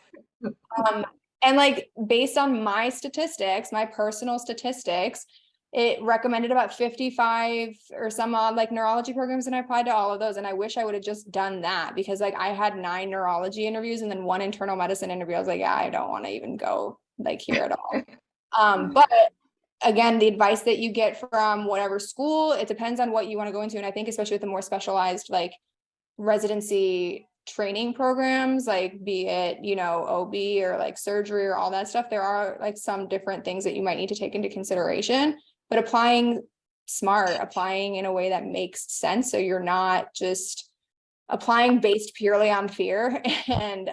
And like based on my statistics, my personal statistics, it recommended about 55 or some odd like neurology programs, and I applied to all of those. And I wish I would have just done that, because like I had 9 neurology interviews and then 1 internal medicine interview. I was like, yeah, I don't want to even go like here at all. But again, the advice that you get from whatever school, it depends on what you want to go into. And I think especially with the more specialized like residency training programs, like be it, you know, OB or like surgery or all that stuff, there are like some different things that you might need to take into consideration, but applying smart, applying in a way that makes sense. So you're not just applying based purely on fear and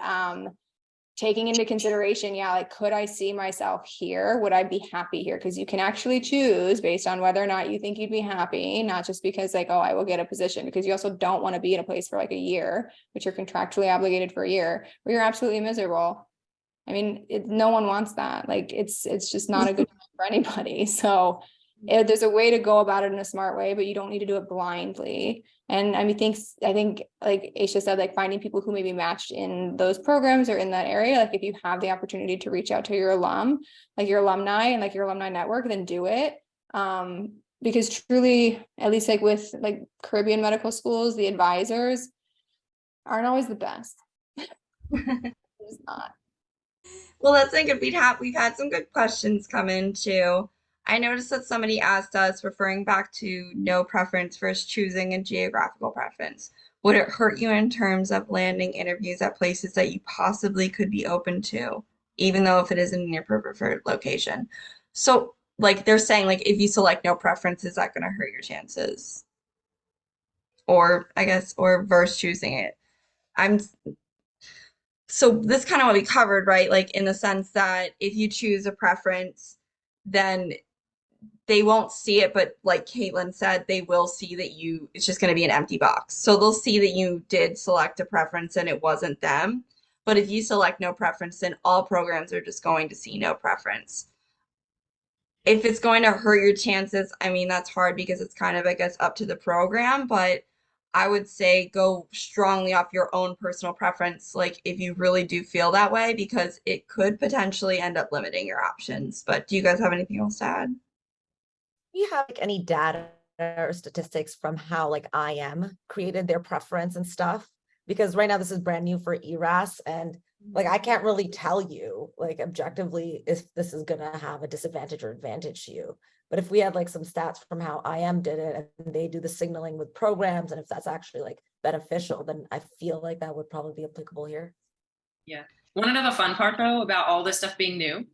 taking into consideration, yeah, like, could I see myself here? Would I be happy here? Because you can actually choose based on whether or not you think you'd be happy, not just because like, oh, I will get a position, because you also don't want to be in a place for like a year, which you're contractually obligated for a year, where you're absolutely miserable. I mean, no one wants that. Like, it's just not a good time for anybody. So there's a way to go about it in a smart way, but you don't need to do it blindly. And I mean, I think like Esha said, like finding people who may be matched in those programs or in that area, like if you have the opportunity to reach out to your like your alumni and like your alumni network, then do it. Because truly, at least like with like Caribbean medical schools, the advisors aren't always the best. It's not. Well, that's like we've had some good questions come in too. I noticed that somebody asked us, referring back to no preference versus choosing a geographical preference. Would it hurt you in terms of landing interviews at places that you possibly could be open to, even though if it isn't in your preferred location? So, like they're saying, like if you select no preference, is that going to hurt your chances? Or I guess, or versus choosing it. I'm so this kind of what we covered, right? Like in the sense that if you choose a preference, then they won't see it, but like Kaitlyn said, they will see that it's just going to be an empty box. So they'll see that you did select a preference and it wasn't them. But if you select no preference, then all programs are just going to see no preference. If it's going to hurt your chances, I mean, that's hard because it's kind of, I guess, up to the program, but I would say go strongly off your own personal preference, like if you really do feel that way, because it could potentially end up limiting your options. But do you guys have anything else to add? Do you have like any data or statistics from how like IM created their preference and stuff? Because right now this is brand new for ERAS, and like I can't really tell you like objectively if this is gonna have a disadvantage or advantage to you. But if we had like some stats from how IM did it and they do the signaling with programs, and if that's actually like beneficial, then I feel like that would probably be applicable here. Yeah. Want to know the fun part though about all this stuff being new?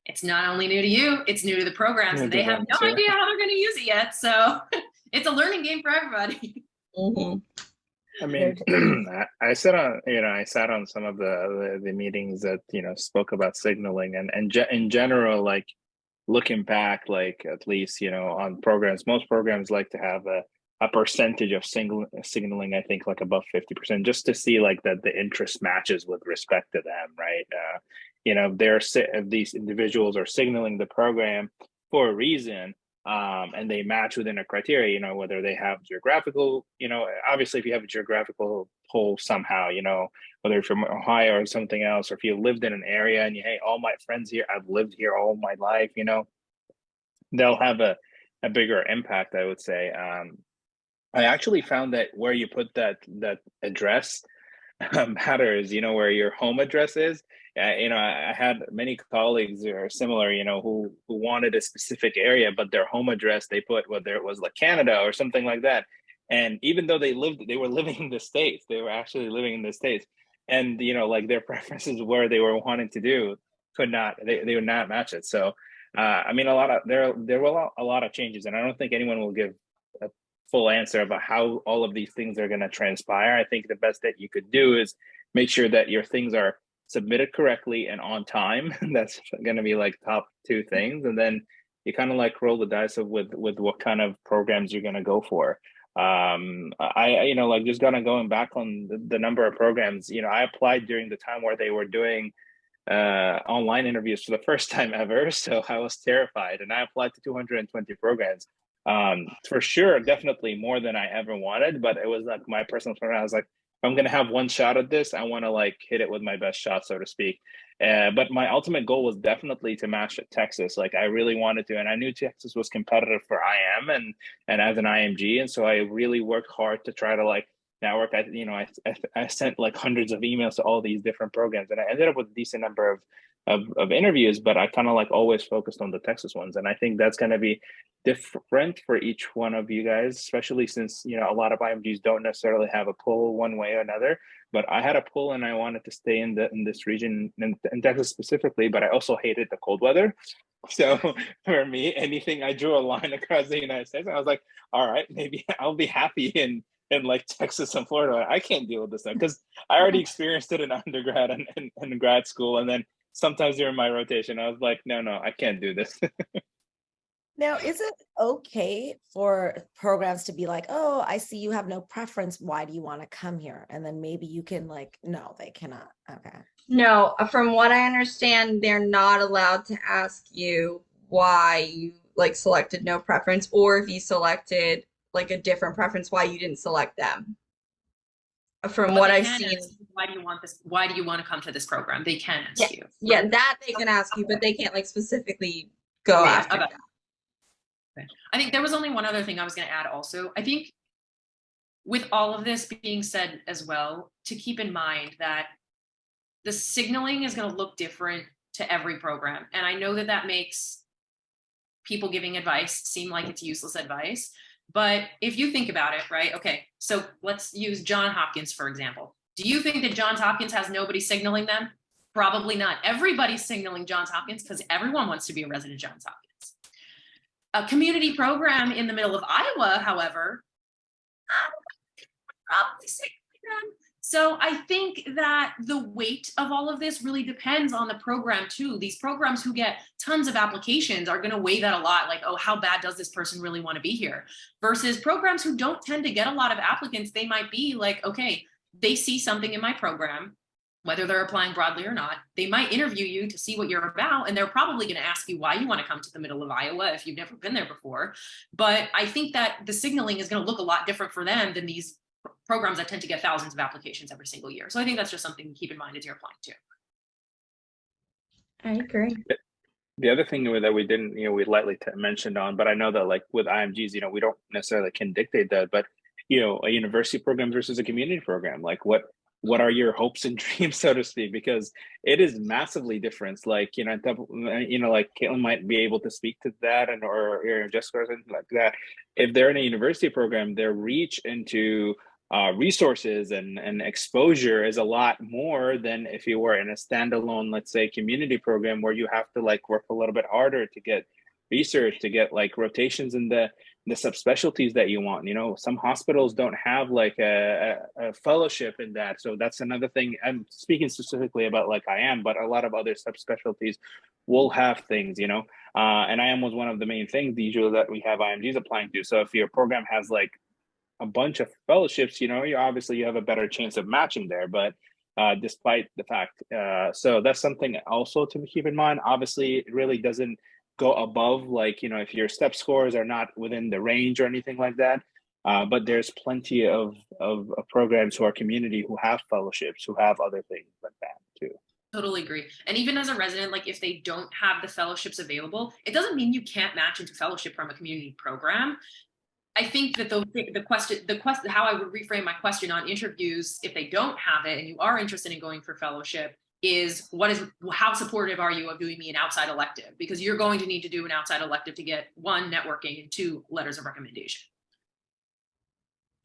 It's not only new to you, it's new to the programs, and they have no idea how they're going to use it yet. So it's a learning game for everybody. Mm-hmm. I mean, I sat on some of the meetings that, spoke about signaling and in general, like looking back, like at least, on programs, most programs like to have a percentage of signaling, I think like above 50%, just to see like that the interest matches with respect to them, right? These individuals are signaling the program for a reason, and they match within a criteria, whether they have geographical, obviously if you have a geographical pull somehow, whether you're from Ohio or something else, or if you lived in an area and hey, all my friends here, I've lived here all my life, they'll have a bigger impact, I would say. I actually found that where you put that address matters, where your home address is. I had many colleagues who are similar, who wanted a specific area, but their home address, they put whether it was like Canada or something like that. And even though they were living in the States, they were actually living in the States. And, like their preferences where they were wanting to do they would not match it. So, I mean, there were a lot of changes, and I don't think anyone will give a full answer about how all of these things are going to transpire. I think the best that you could do is make sure that your things are submitted correctly and on time. That's going to be like top 2 things. And then you kind of like roll the dice with what kind of programs you're going to go for. Just kind of going back on the number of programs, I applied during the time where they were doing online interviews for the first time ever. So I was terrified, and I applied to 220 programs. For sure, definitely more than I ever wanted, but it was like my personal preference. I was like, if I'm gonna have one shot at this, I want to like hit it with my best shot, so to speak. But my ultimate goal was definitely to match at Texas. Like I really wanted to, and I knew Texas was competitive for IM and as an IMG, and so I really worked hard to try to like network. I sent like hundreds of emails to all these different programs, and I ended up with a decent number of interviews. But I kind of like always focused on the Texas ones, and I think that's going to be different for each one of you guys, especially since a lot of IMGs don't necessarily have a pull one way or another. But I had a pull, and I wanted to stay in this region in Texas specifically. But I also hated the cold weather. So for me, anything I drew a line across the United States, I was like, all right, maybe I'll be happy in like Texas and Florida. I can't deal with this stuff because I already experienced it in undergrad and grad school, and then sometimes during my rotation, I was like, no, I can't do this. Now, is it okay for programs to be like, oh, I see you have no preference. Why do you want to come here? And then maybe you can like, no, they cannot. Okay. No, from what I understand, they're not allowed to ask you why you like selected no preference, or if you selected like a different preference, why you didn't select them. From But what they I've can seen, ask you, why do you want this? Why do you want to come to this program? They can yeah, ask you. yeah, that they can ask you, but they can't like specifically go Yeah, after about- that. Okay. I think there was only one other thing I was going to add also. I think with all of this being said as well, to keep in mind that the signaling is going to look different to every program. And I know that that makes people giving advice seem like it's useless advice. But if you think about it, right? Okay, so let's use Johns Hopkins, for example. Do you think that Johns Hopkins has nobody signaling them? Probably not. Everybody's signaling Johns Hopkins because everyone wants to be a resident Johns Hopkins. A community program in the middle of Iowa, however, probably signaling them. So I think that the weight of all of this really depends on the program too. These programs who get tons of applications are going to weigh that a lot. Like, oh, how bad does this person really want to be here? Versus programs who don't tend to get a lot of applicants, they might be like, okay, they see something in my program, whether they're applying broadly or not. They might interview you to see what you're about, and they're probably going to ask you why you want to come to the middle of Iowa if you've never been there before. But I think that the signaling is going to look a lot different for them than these programs that tend to get thousands of applications every single year. So I think that's just something to keep in mind as you're applying too. I agree. The other thing that we didn't, we lightly mentioned on, but I know that like with IMGs, we don't necessarily can dictate that, but a university program versus a community program, like what are your hopes and dreams, so to speak, because it is massively different. Like, like Kaitlyn might be able to speak to that, and or Jessica or something like that. If they're in a university program, their reach into resources and exposure is a lot more than if you were in a standalone, let's say, community program where you have to like work a little bit harder to get research, to get like rotations in the subspecialties that you want. Some hospitals don't have like a fellowship in that, so that's another thing. I'm speaking specifically about like IM, but a lot of other subspecialties will have things, and IM was one of the main things usually that we have IMGs applying to. So if your program has like a bunch of fellowships, you obviously you have a better chance of matching there. But despite the fact, so that's something also to keep in mind. Obviously, it really doesn't go above, like, if your step scores are not within the range or anything like that. But there's plenty of programs who are community who have fellowships, who have other things like that too. Totally agree. And even as a resident, like if they don't have the fellowships available, it doesn't mean you can't match into fellowship from a community program. I think that the question, how I would reframe my question on interviews, if they don't have it and you are interested in going for fellowship, is how supportive are you of doing me an outside elective? Because you're going to need to do an outside elective to get 1, networking, and 2, letters of recommendation.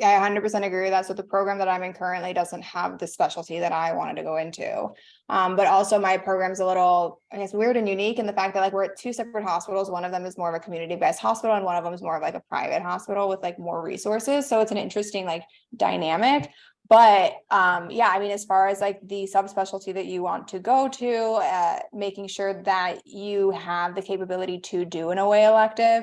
Yeah, I 100% agree with that. So the program that I'm in currently doesn't have the specialty that I wanted to go into. But also my program's a little, I guess, weird and unique in the fact that like we're at 2 separate hospitals. One of them is more of a community-based hospital, and one of them is more of like a private hospital with like more resources. So it's an interesting like dynamic. But yeah, I mean, as far as like the subspecialty that you want to go to, making sure that you have the capability to do an OA elective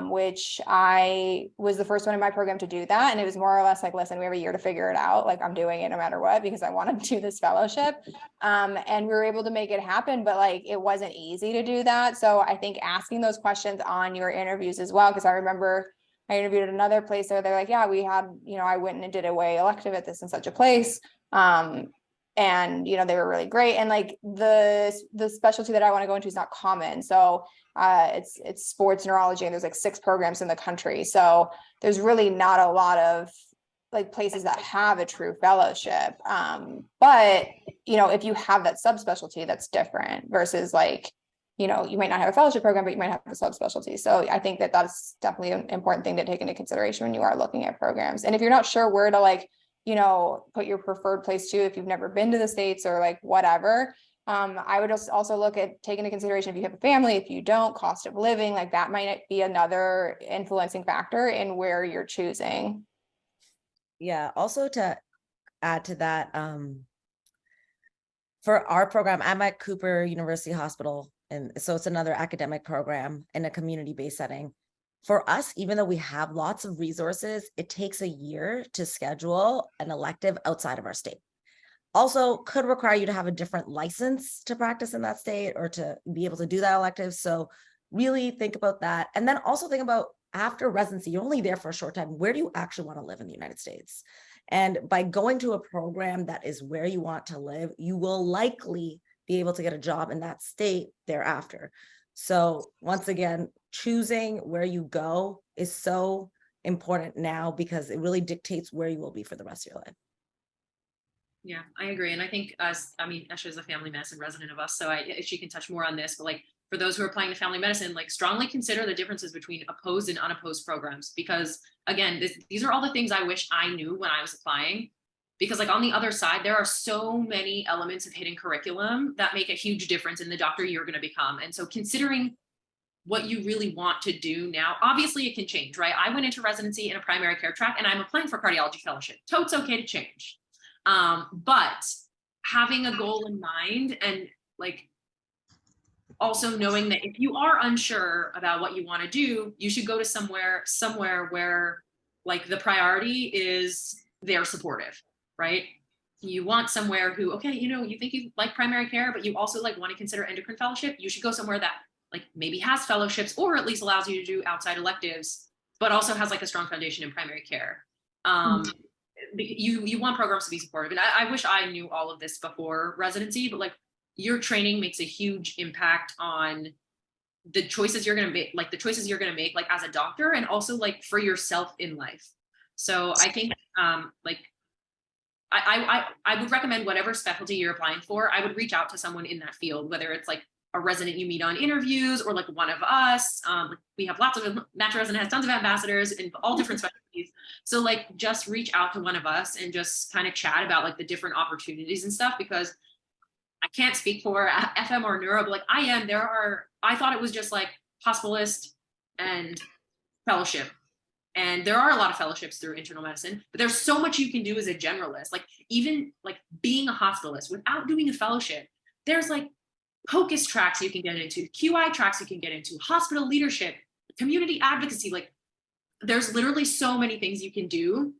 which I was the first one in my program to do that. And it was more or less like, listen, we have a year to figure it out. Like, I'm doing it no matter what, because I want to do this fellowship. And we were able to make it happen, but like, it wasn't easy to do that. So I think asking those questions on your interviews as well, because I remember I interviewed at another place where they're like, yeah, we had, I went and did a way elective at this and such a place. And they were really great. And like the specialty that I want to go into is not common. So it's sports neurology, and there's like 6 programs in the country. So there's really not a lot of like places that have a true fellowship. But if you have that subspecialty, that's different versus like, you might not have a fellowship program, but you might have a subspecialty. So I think that that's definitely an important thing to take into consideration when you are looking at programs. And if you're not sure where to like, put your preferred place to, if you've never been to the States or like whatever, I would also look at taking into consideration if you have a family, if you don't, cost of living, like that might be another influencing factor in where you're choosing. Yeah. Also to add to that, for our program, I'm at Cooper University Hospital. And so it's another academic program in a community-based setting. For us, even though we have lots of resources, it takes a year to schedule an elective outside of our state. Also could require you to have a different license to practice in that state or to be able to do that elective. So really think about that. And then also think about after residency, you're only there for a short time. Where do you actually want to live in the United States? And by going to a program that is where you want to live, you will likely be able to get a job in that state thereafter. So once again, choosing where you go is so important now because it really dictates where you will be for the rest of your life. Yeah, I agree. And I think Esha is a family medicine resident of us, so she can touch more on this, but like for those who are applying to family medicine, like strongly consider the differences between opposed and unopposed programs, because again, these are all the things I wish I knew when I was applying. Because like on the other side, there are so many elements of hidden curriculum that make a huge difference in the doctor you're going to become. And so considering what you really want to do now, obviously it can change, right? I went into residency in a primary care track and I'm applying for cardiology fellowship. So it's okay to change. But having a goal in mind and like also knowing that if you are unsure about what you want to do, you should go to somewhere where like the priority is they're supportive. Right? You want somewhere who, okay, you think you like primary care, but you also like want to consider endocrine fellowship. You should go somewhere that like maybe has fellowships or at least allows you to do outside electives, but also has like a strong foundation in primary care. You want programs to be supportive. And I wish I knew all of this before residency, but like your training makes a huge impact on the choices you're going to make, like like as a doctor and also like for yourself in life. So I think I would recommend whatever specialty you're applying for, I would reach out to someone in that field, whether it's like a resident you meet on interviews or like one of us. We have lots of, Match Resident has tons of ambassadors in all different specialties. So like just reach out to one of us and just kind of chat about like the different opportunities and stuff, because I can't speak for FM or neuro, but like I thought it was just like hospitalist and fellowship. And there are a lot of fellowships through internal medicine, but there's so much you can do as a generalist. Like even like being a hospitalist without doing a fellowship, there's like POCUS tracks you can get into, QI tracks you can get into, hospital leadership, community advocacy. Like there's literally so many things you can do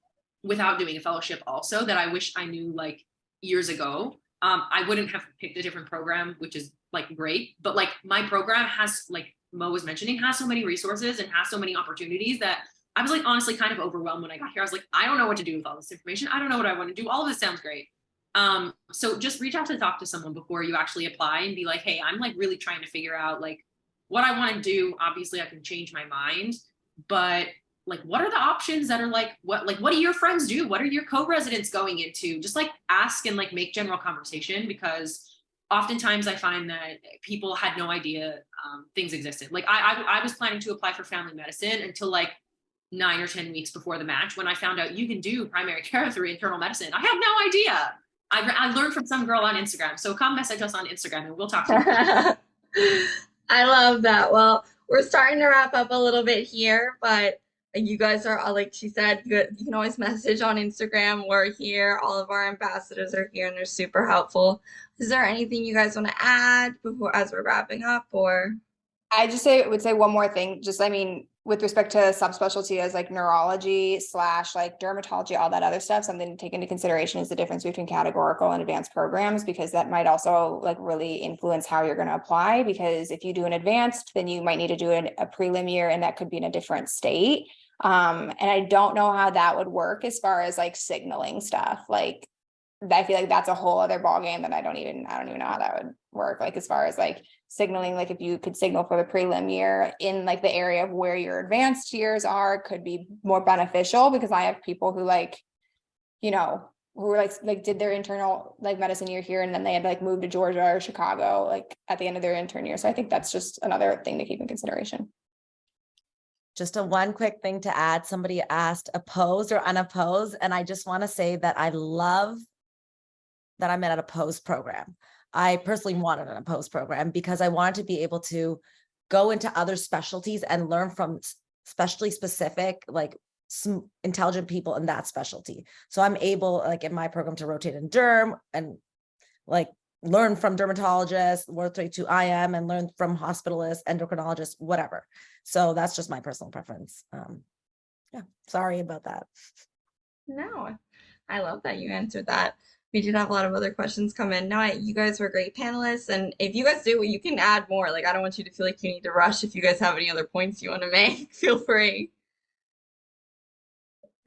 without doing a fellowship also that I wish I knew like years ago. I wouldn't have picked a different program, which is like great, but like my program has, like Mo was mentioning, has so many resources and has so many opportunities that I was like honestly kind of overwhelmed when I got here. I was like, I don't know what to do with all this information. I don't know what I want to do. All of this sounds great. So just reach out to talk to someone before you actually apply and be like, hey, I'm like really trying to figure out like what I want to do. Obviously I can change my mind, but like, what are the options that are like, what do your friends do? What are your co-residents going into? Just like ask and like make general conversation, because oftentimes I find that people had no idea things existed. Like I was planning to apply for family medicine until like 9 or 10 weeks before the match, when I found out you can do primary care through internal medicine. I had no idea. I learned from some girl on Instagram. So come message us on Instagram and we'll talk to you. I love that. Well, we're starting to wrap up a little bit here, but you guys are, like she said, you can always message on Instagram. We're here. All of our ambassadors are here and they're super helpful. Is there anything you guys want to add before, as we're wrapping up, or? I would say one more thing. Just, I mean, with respect to subspecialty as like neurology / like dermatology, all that other stuff, something to take into consideration is the difference between categorical and advanced programs, because that might also like really influence how you're going to apply. Because if you do an advanced, then you might need to do a prelim year, and that could be in a different state. And I don't know how that would work as far as like signaling stuff. Like, I feel like that's a whole other ballgame that I don't even know how that would work. Like, as far as like signaling, like if you could signal for the prelim year in like the area of where your advanced years are, could be more beneficial, because I have people who like, you know, who were like did their internal like medicine year here, and then they had like moved to Georgia or Chicago like at the end of their intern year. So I think that's just another thing to keep in consideration. Just a one quick thing to add. Somebody asked opposed or unopposed, and I just want to say that I love that I'm in an opposed program. I personally wanted an opposed program because I wanted to be able to go into other specialties and learn from specially specific, like some intelligent people in that specialty. So I'm able, like in my program, to rotate in derm and like learn from dermatologists, rotate to IM and learn from hospitalists, endocrinologists, whatever. So that's just my personal preference. Yeah, sorry about that. No, I love that you answered that. We did have a lot of other questions come in. No, you guys were great panelists, and if you guys do, you can add more. Like, I don't want you to feel like you need to rush. If you guys have any other points you want to make, feel free.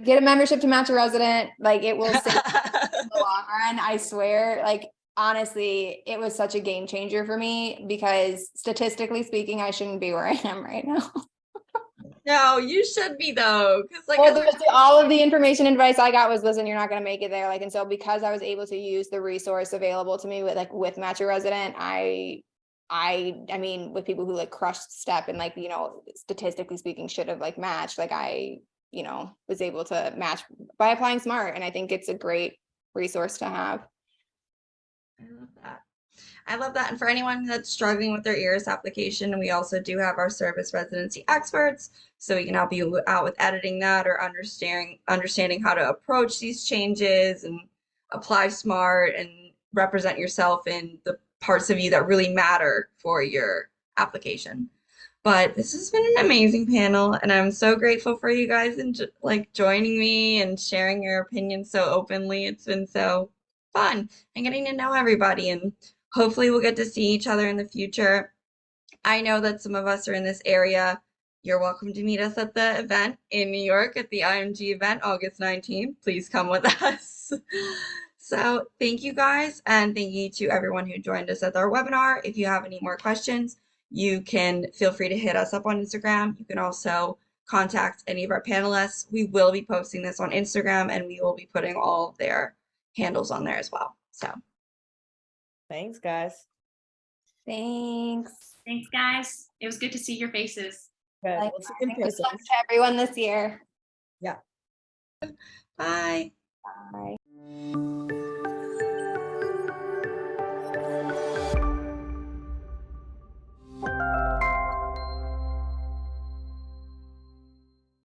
Get a membership to Match a Resident. Like, it will save in the long run. I swear. Like, honestly, it was such a game changer for me, because statistically speaking, I shouldn't be where I am right now. No, you should be though, because like Well, all of the information and advice I got was, listen, you're not going to make it there. Like, and so because I was able to use the resource available to me with Match a Resident, I mean, with people who like crushed step and like, you know, statistically speaking, should have like matched, like I, you know, was able to match by applying smart. And I think it's a great resource to have. I love that. I love that. And for anyone that's struggling with their ERAS application, we also do have our service residency experts. So we can help you out with editing that or understanding how to approach these changes and apply smart and represent yourself in the parts of you that really matter for your application. But this has been an amazing panel, and I'm so grateful for you guys and like joining me and sharing your opinions so openly. It's been so fun and getting to know everybody, and hopefully we'll get to see each other in the future. I know that some of us are in this area. You're welcome to meet us at the event in New York at the IMG event, August 19th. Please come with us. So thank you guys, and thank you to everyone who joined us at our webinar. If you have any more questions, you can feel free to hit us up on Instagram. You can also contact any of our panelists. We will be posting this on Instagram, and we will be putting all of their handles on there as well. So Thanks, guys. Thanks. Thanks, guys. It was good to see your faces. Good. Like, We'll see you in good person. luck to everyone this year. Yeah. bye. Bye.